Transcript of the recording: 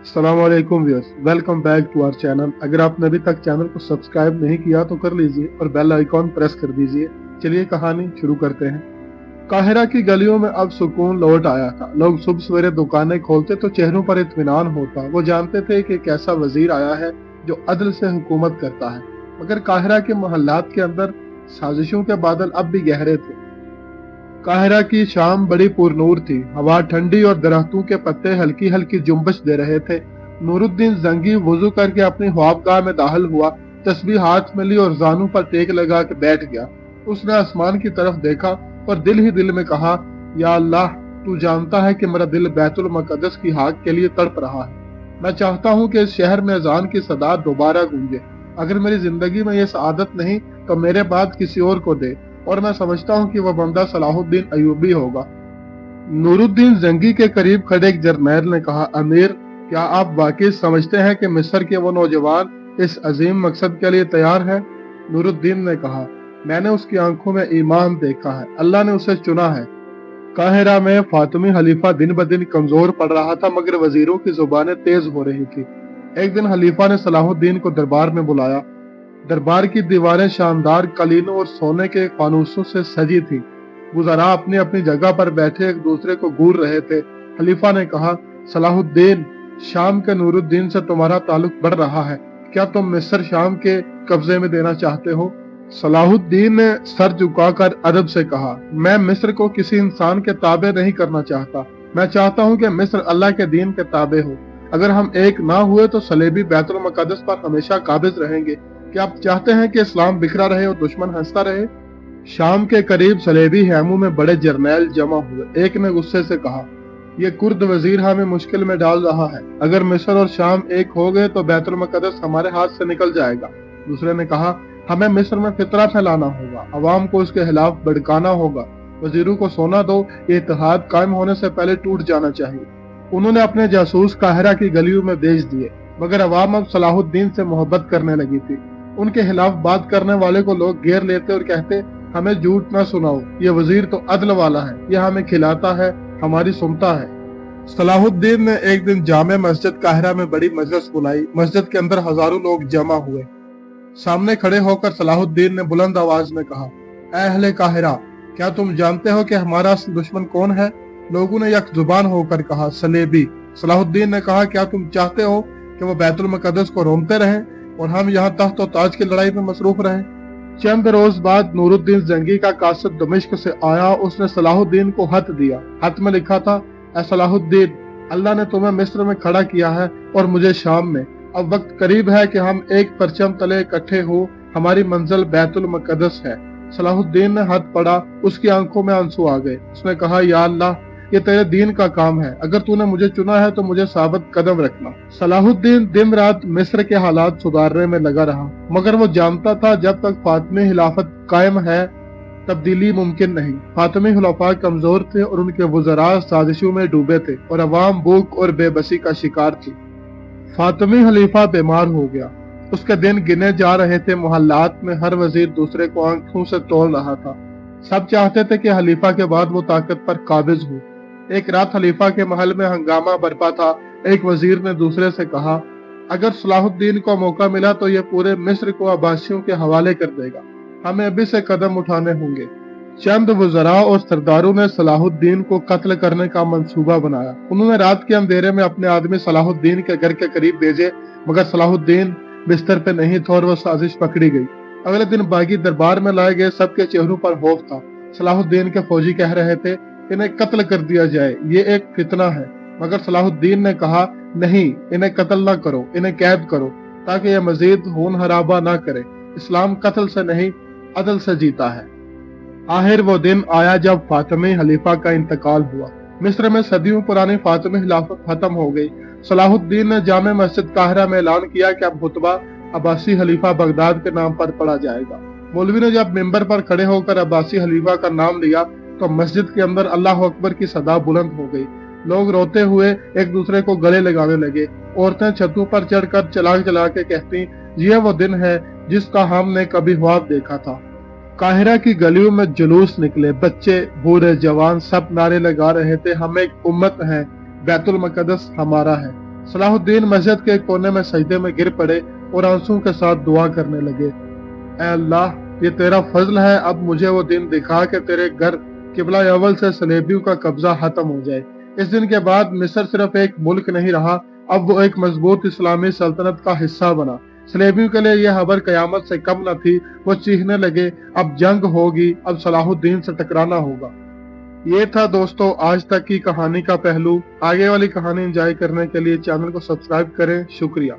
अस्सलामुअलैकुम viewers, welcome back to our channel. अगर आपने अभी तक चैनल को सब्सक्राइब नहीं किया तो कर लीजिए और बेल आइकॉन प्रेस कर दीजिए। चलिए कहानी शुरू करते हैं। काहिरा की गलियों में अब सुकून लौट आया था। लोग सुबह सवेरे दुकानें खोलते तो चेहरों पर इत्मीनान होता। वो जानते थे कि एक ऐसा वजीर आया है जो अदल से हुकूमत करता है। मगर काहिरा के मोहल्लात के अंदर साजिशों के बादल अब भी गहरे थे। काहिरा की शाम बड़ी पुरनूर थी। हवा ठंडी और दरख्तों के पत्ते हल्की हल्की जुम्बश दे रहे थे। नूरुद्दीन जंगी वुजू करके अपनी ख्वाबगाह में दाखिल हुआ, तस्बीह हाथ में ली और जानू पर टेक लगा के बैठ गया। उसने आसमान की तरफ देखा और दिल ही दिल में कहा, या अल्लाह, तू जानता है कि मेरा दिल बैतुल मुक़द्दस की हाक के लिए तड़प रहा है। मैं चाहता हूँ कि इस शहर में अजान की सदा दोबारा गूंजे। अगर मेरी जिंदगी में ये सआदत नहीं तो मेरे बाद किसी और को दे, और मैं समझता हूँ कि वह बंदा सलाहुद्दीन अयूबी होगा। नूरुद्दीन जंगी के करीब खड़े एक जरनैल ने कहा, अमीर, क्या आप वाकई समझते हैं कि मिस्र के वो नौजवान इस अजीम मकसद के लिए तैयार है? नूरुद्दीन ने कहा, मैंने उसकी आंखों में ईमान देखा है। अल्लाह ने उसे चुना है। काहिरा में फातिमी खलीफा दिन ब दिन कमजोर पड़ रहा था, मगर वजीरों की जुबानें तेज हो रही थी। एक दिन खलीफा ने सलाहुद्दीन को दरबार में बुलाया। दरबार की दीवारें शानदार कलीनों और सोने के फानूसों से सजी थी। वुज़रा अपनी अपनी जगह पर बैठे एक दूसरे को घूर रहे थे। खलीफा ने कहा, सलाहुद्दीन, शाम के नूरुद्दीन से तुम्हारा ताल्लुक बढ़ रहा है। क्या तुम मिस्र शाम के कब्जे में देना चाहते हो? सलाहुद्दीन ने सर झुकाकर अदब से कहा, मैं मिस्र को किसी इंसान के ताबे नहीं करना चाहता। मैं चाहता हूँ कि मिस्र अल्लाह के दीन के ताबे हो। अगर हम एक ना हुए तो सलेबी बैतुल मुक़द्दस पर हमेशा काबिज रहेंगे। क्या आप चाहते हैं कि इस्लाम बिखरा रहे और दुश्मन हंसता रहे? शाम के करीब सलेबी हैमों में बड़े जर्नैल जमा हुए। एक ने गुस्से से कहा, ये कुर्द वजीर हमें मुश्किल में डाल रहा है। अगर मिस्र और शाम एक हो गए तो बैतुल मुक़द्दस हमारे हाथ से निकल जाएगा। दूसरे ने कहा, हमें मिस्र में फितरा फैलाना होगा, अवाम को उसके खिलाफ भड़काना होगा। वजीरों को सोना दो, ये इत्तेहाद कायम होने से पहले टूट जाना चाहिए। उन्होंने अपने जासूस काहिरा की गलियों में भेज दिए, मगर अवाम अब सलाहुद्दीन से मोहब्बत करने लगी थी। उनके खिलाफ बात करने वाले को लोग घेर लेते और कहते, हमें झूठ ना सुनाओ, ये वजीर तो अदल वाला है, ये हमें खिलाता है, हमारी सुनता है। सलाहुद्दीन ने एक दिन जामे मस्जिद काहिरा में बड़ी मजलिस बुलाई। मस्जिद के अंदर हजारों लोग जमा हुए। सामने खड़े होकर सलाहुद्दीन ने बुलंद आवाज में कहा, ऐ अहले काहिरा, क्या तुम जानते हो कि हमारा असल दुश्मन कौन है? लोगों ने यक जुबान होकर कहा, सलेबी। सलाहुद्दीन ने कहा, क्या तुम चाहते हो कि वो बैतुल मुक़द्दस को रोमते रहें और हम यहाँ तख्त और ताज की लड़ाई में मसरूफ रहें? चंद रोज बाद नूरुद्दीन जंगी का कासिद दमिश्क से आया। उसने सलाहुद्दीन को खत दिया। खत में लिखा था, ऐ सलाहुद्दीन, अल्लाह ने तुम्हें मिस्र में खड़ा किया है और मुझे शाम में। अब वक्त करीब है कि हम एक परचम तले इकट्ठे हो। हमारी मंजिल बैतुल मुक़द्दस है। सलाहुद्दीन ने खत पढ़ा। उसकी आंखों में आंसू आ गए। उसने कहा, या अल्लाह, ये तेरे दीन का काम है। अगर तूने मुझे चुना है तो मुझे साबित कदम रखना। सलाहुद्दीन दिन रात मिस्र के हालात सुधारने में लगा रहा, मगर वो जानता था जब तक फातिमी खिलाफत कायम है तब्दीली मुमकिन नहीं। फातिमी खुलफा कमजोर थे और उनके वुज़रा साजिशों में डूबे थे और अवाम भूख और बेबसी का शिकार थी। फातिमी खलीफा बीमार हो गया। उसके दिन गिने जा रहे थे। मोहल्लात में हर वजीर दूसरे को आंखों से तोल रहा था। सब चाहते थे कि खलीफा के बाद वो ताकत पर काबिज हो। एक रात खलीफा के महल में हंगामा बरपा था। एक वजीर ने दूसरे से कहा, अगर सलाहुद्दीन को मौका मिला तो ये पूरे मिस्र को अब्बासियों के हवाले कर देगा। हमें अभी से कदम उठाने होंगे। चंद वज़रा और सरदारों ने सलाहुद्दीन को कत्ल करने का मंसूबा बनाया। उन्होंने रात के अंधेरे में अपने आदमी सलाहुद्दीन के घर के करीब भेजे, मगर सलाहुद्दीन बिस्तर पे नहीं था और वह साजिश पकड़ी गई। अगले दिन बागी दरबार में लाए गए। सबके चेहरों पर खौफ था। सलाहुद्दीन के फौजी कह रहे थे, इन्हें कत्ल कर दिया जाए, ये एक फितना है। मगर सलाहुद्दीन ने कहा, नहीं, इन्हें कत्ल ना करो, इन्हें कैद करो, ताकि ये मजीद खून हराबा ना करे। इस्लाम कत्ल से नहीं, अदल से जीता है। आखिर वो दिन आया जब फातिमी खलीफा का इंतकाल हुआ। मिस्र में सदियों पुरानी फातिमी खिलाफत खत्म हो गई। सलाहुद्दीन ने जामे मस्जिद काहिरा में ऐलान किया कि अब खुतबा अब्बासी खलीफा बगदाद के नाम पर पढ़ा जाएगा। मौलवी ने जब मिंबर पर खड़े होकर अब्बासी खलीफा का नाम लिया तो मस्जिद के अंदर अल्लाह अकबर की सदा बुलंद हो गई। लोग रोते हुए एक दूसरे को गले लगाने लगे। औरतें छतों पर चढ़कर चला चला के कहती, ये वो दिन है जिसका हमने कभी ख्वाब देखा था। काहिरा की गलियों में जुलूस निकले। बच्चे, बूढ़े, जवान सब नारे लगा रहे थे, हम एक उम्मत हैं, बैतुल मुक़द्दस हमारा है। सलाहुद्दीन मस्जिद के एक कोने में सजदे में गिर पड़े और आंसुओं के साथ दुआ करने लगे। ऐ अल्लाह, ये तेरा फजल है, अब मुझे वो दिन दिखा कि तेरे घर किबला अव्वल से सलेबियों का कब्जा खत्म हो जाए। इस दिन के बाद मिस्र सिर्फ एक मुल्क नहीं रहा, अब वो एक मजबूत इस्लामी सल्तनत का हिस्सा बना। सलेबियों के लिए यह खबर कयामत से कम न थी। वो चीखने लगे, अब जंग होगी, अब सलाहुद्दीन से टकराना होगा। ये था दोस्तों आज तक की कहानी का पहलू। आगे वाली कहानी एंजॉय करने के लिए चैनल को सब्सक्राइब करें। शुक्रिया।